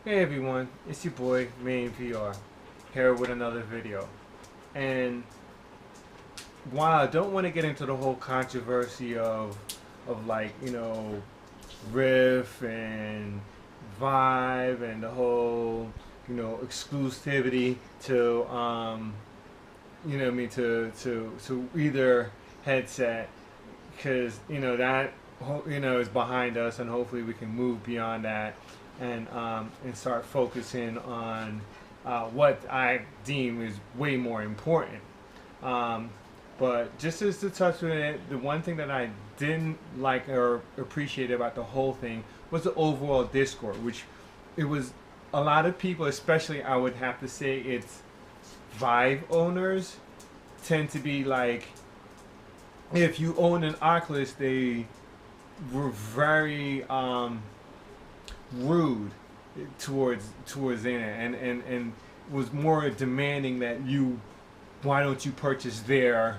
Hey everyone, it's your boy Main VR here with another video. And while I don't want to get into the whole controversy of like, Rift and Vive and the whole, exclusivity to to either headset, because that is behind us, and hopefully we can move beyond that and start focusing on what I deem is way more important. Um, but just as to touch on it, the one thing that I didn't like or appreciate about the whole thing was the overall discord, which it was a lot of people, especially I would have to say it's Vive owners, tend to be like, if you own an Oculus, they were very rude towards it, and was more demanding that you, why don't you purchase their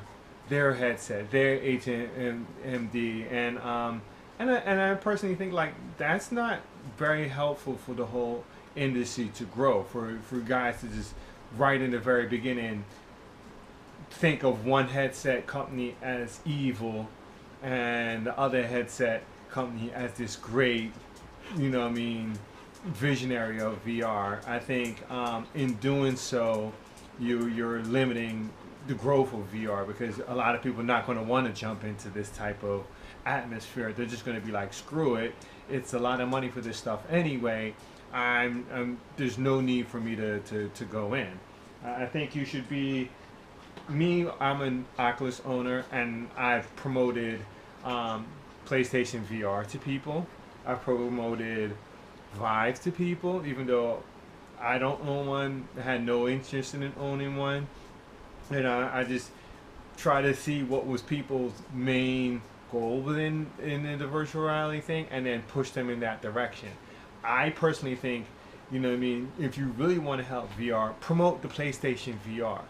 headset, their HMD, and I personally think like that's not very helpful for the whole industry to grow, for guys to just right in the very beginning think of one headset company as evil and the other headset company as this great, visionary of VR. I think in doing so, you're limiting the growth of VR, because a lot of people are not going to want to jump into this type of atmosphere. They're just going to be like, screw it. It's a lot of money for this stuff anyway. There's no need for me to go in. I think you should be me. I'm an Oculus owner, and I've promoted PlayStation VR to people. I've promoted Vive to people, even though I don't own one. I had no interest in owning one. I just try to see what was people's main goal in the virtual reality thing, and then push them in that direction. I personally think, if you really want to help VR, promote the PlayStation VR.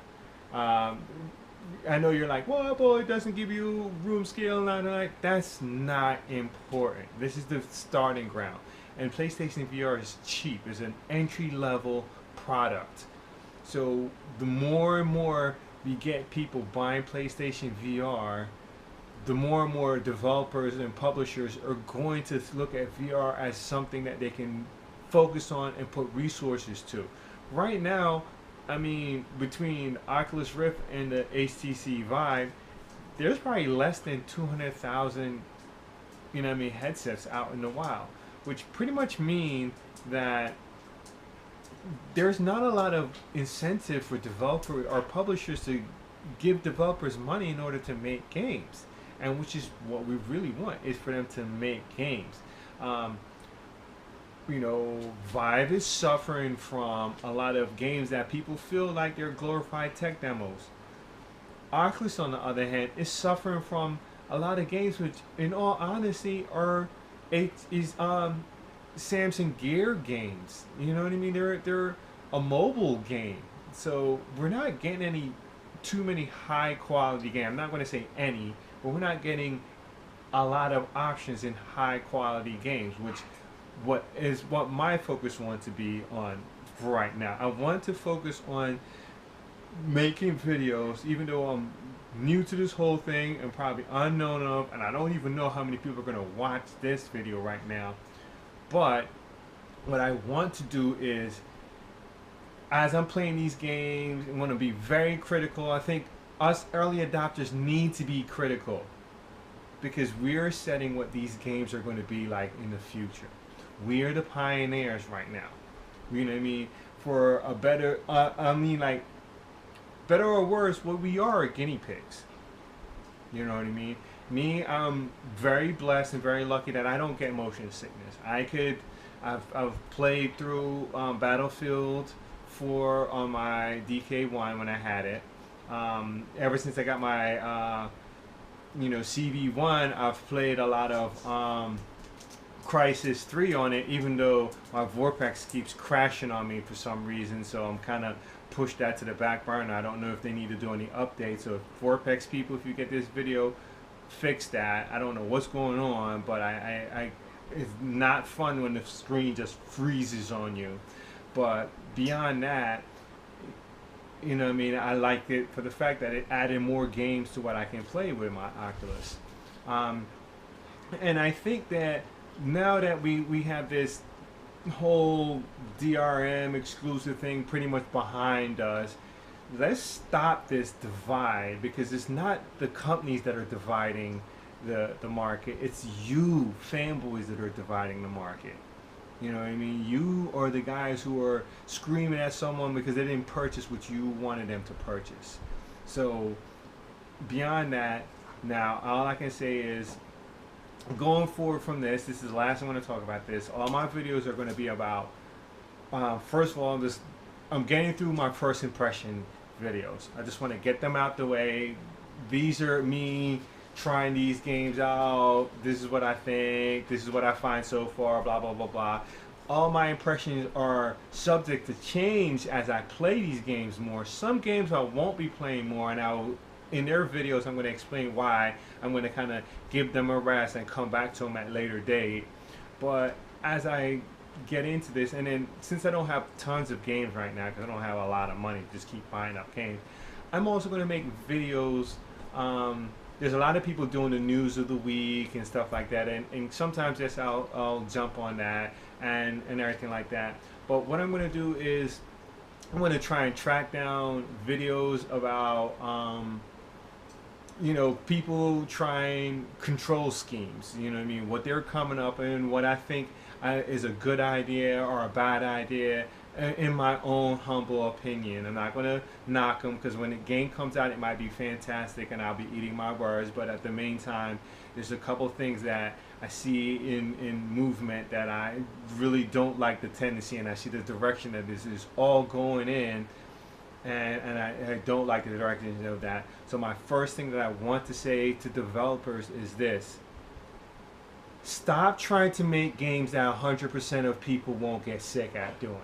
I know you're like, well, boy, it doesn't give you room scale, and I'm like, that's not important. This is the starting ground. And PlayStation VR is cheap. It's an entry level product. So the more and more we get people buying PlayStation VR, the more and more developers and publishers are going to look at VR as something that they can focus on and put resources to. Right now, between Oculus Rift and the HTC Vive, there's probably less than 200,000, headsets out in the wild, which pretty much mean that there's not a lot of incentive for developers or publishers to give developers money in order to make games, and which is what we really want, is for them to make games. Vive is suffering from a lot of games that people feel like they're glorified tech demos. Oculus, on the other hand, is suffering from a lot of games which, in all honesty, are Samsung Gear games. You know what I mean? They're a mobile game, so we're not getting too many high quality games. I'm not going to say any, but we're not getting a lot of options in high quality games, which what my focus wants to be on for right now. I want to focus on making videos, even though I'm new to this whole thing and probably unknown of, and I don't even know how many people are going to watch this video right now. But what I want to do is, as I'm playing these games, I want to be very critical. I think us early adopters need to be critical, because we're setting what these games are going to be like in the future. We're the pioneers right now. You know what I mean? For a better, better or worse, what we are guinea pigs. You know what I mean? Me, I'm very blessed and very lucky that I don't get motion sickness. I've played through Battlefield 4 on my DK1 when I had it. Ever since I got my, CV1, I've played a lot of Crisis 3 on it, even though my Vortex keeps crashing on me for some reason, so I'm kind of pushed that to the back burner. I don't know if they need to do any updates. So Vortex people, if you get this video, fix that. I don't know what's going on, but it's not fun when the screen just freezes on you. But beyond that, you know what I mean, I liked it for the fact that it added more games to what I can play with my Oculus. Um, and I think that now that we have this whole DRM exclusive thing pretty much behind us, let's stop this divide, because it's not the companies that are dividing the market. It's you fanboys that are dividing the market. You know what I mean? You are the guys who are screaming at someone because they didn't purchase what you wanted them to purchase. So beyond that, now all I can say is, going forward from this is the last I'm going to talk about this. All my videos are going to be about, first of all, I'm getting through my first impression videos. I just want to get them out the way. These are me trying these games out. This is what I think. This is what I find so far. Blah, blah, blah, blah. All my impressions are subject to change as I play these games more. Some games I won't be playing more, and in their videos I'm going to explain why. I'm going to kind of give them a rest and come back to them at a later date. But as I get into this, and then since I don't have tons of games right now, because I don't have a lot of money to just keep buying up games, I'm also going to make videos. There's a lot of people doing the news of the week and stuff like that, and sometimes yes, I'll jump on that and everything like that. But what I'm going to do is I'm going to try and track down videos about you know, people trying control schemes, you know what I mean, what they're coming up and what I think is a good idea or a bad idea, in my own humble opinion. I'm not going to knock them, because when the game comes out it might be fantastic and I'll be eating my words, but at the meantime there's a couple things that I see in movement that I really don't like the tendency, and I see the direction that this is all going in, and I don't like the direction of that. So my first thing that I want to say to developers is this: stop trying to make games that 100% of people won't get sick at doing.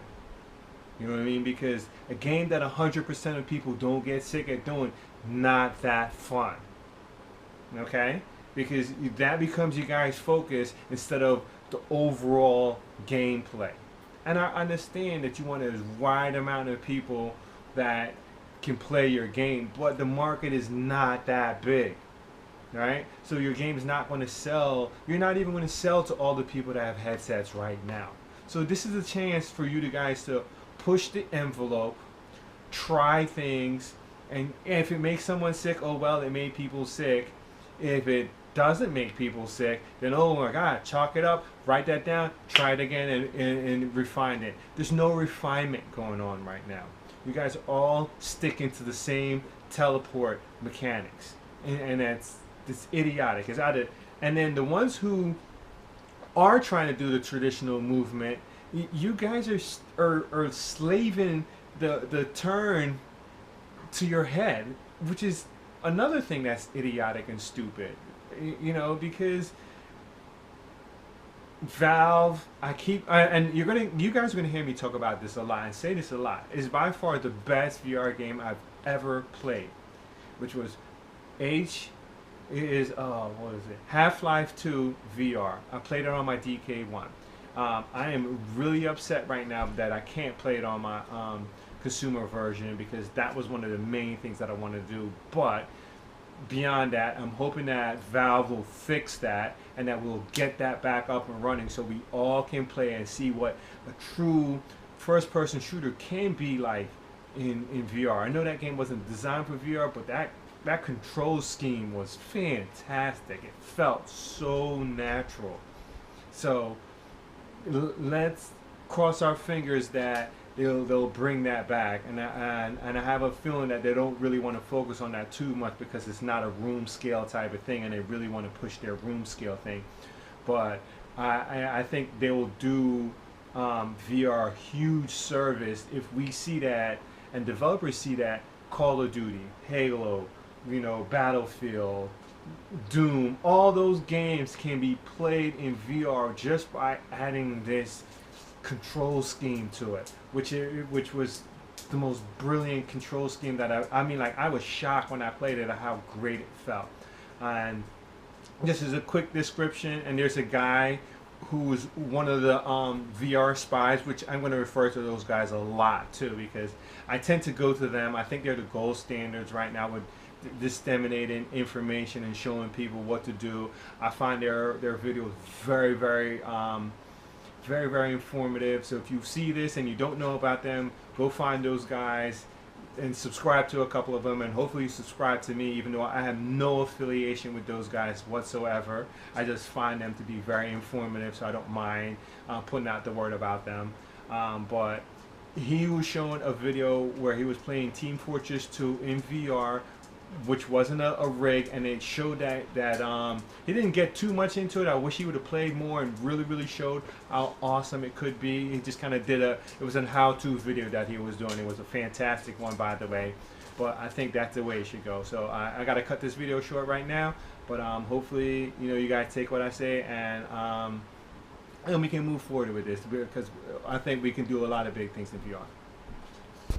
You know what I mean? Because a game that 100% of people don't get sick at doing, not that fun. Okay? Because that becomes you guys' focus instead of the overall gameplay. And I understand that you want a wide amount of people that can play your game, but the market is not that big. Right? So your game is not going to sell. You're not even going to sell to all the people that have headsets right now. So this is a chance for you guys to push the envelope, try things, and if it makes someone sick, oh well, it made people sick. If it doesn't make people sick, then oh my God, chalk it up, write that down, try it again, and refine it. There's no refinement going on right now. You guys are all sticking to the same teleport mechanics, and that's idiotic. It's out of, and then the ones who are trying to do the traditional movement, you guys are slaving the turn to your head, which is another thing that's idiotic and stupid. You know, because Valve, and you guys are gonna hear me talk about this a lot and say this a lot, is by far the best VR game I've ever played, which was Half-Life 2 VR. I played it on my DK1. I am really upset right now that I can't play it on my consumer version, because that was one of the main things that I wanted to do. But beyond that, I'm hoping that Valve will fix that and that we'll get that back up and running so we all can play and see what a true first-person shooter can be like in VR. I know that game wasn't designed for VR, but that control scheme was fantastic. It felt so natural. So let's cross our fingers that they'll bring that back, and I have a feeling that they don't really want to focus on that too much, because it's not a room scale type of thing, and they really want to push their room scale thing. But I think they will do VR a huge service if we see that, and developers see that Call of Duty, Halo, you know, Battlefield, Doom, all those games can be played in VR just by adding this control scheme to it, which was the most brilliant control scheme that I mean, like, I was shocked when I played it at how great it felt. And this is a quick description, and there's a guy who's one of the VR spies, which I'm going to refer to those guys a lot too, because I tend to go to them. I think they're the gold standards right now with disseminating information and showing people what to do. I find their videos very, very informative. So if you see this and you don't know about them, go find those guys and subscribe to a couple of them, and hopefully you subscribe to me, even though I have no affiliation with those guys whatsoever. I just find them to be very informative, so I don't mind putting out the word about them. But he was showing a video where he was playing Team Fortress 2 in VR, which wasn't a rig, and it showed that he didn't get too much into it. I wish he would have played more and really showed how awesome it could be. He just kind of did it was a how-to video that he was doing. It was a fantastic one, by the way, but I think that's the way it should go. So I gotta cut this video short right now, but hopefully you guys take what I say, and we can move forward with this, because I think we can do a lot of big things in VR.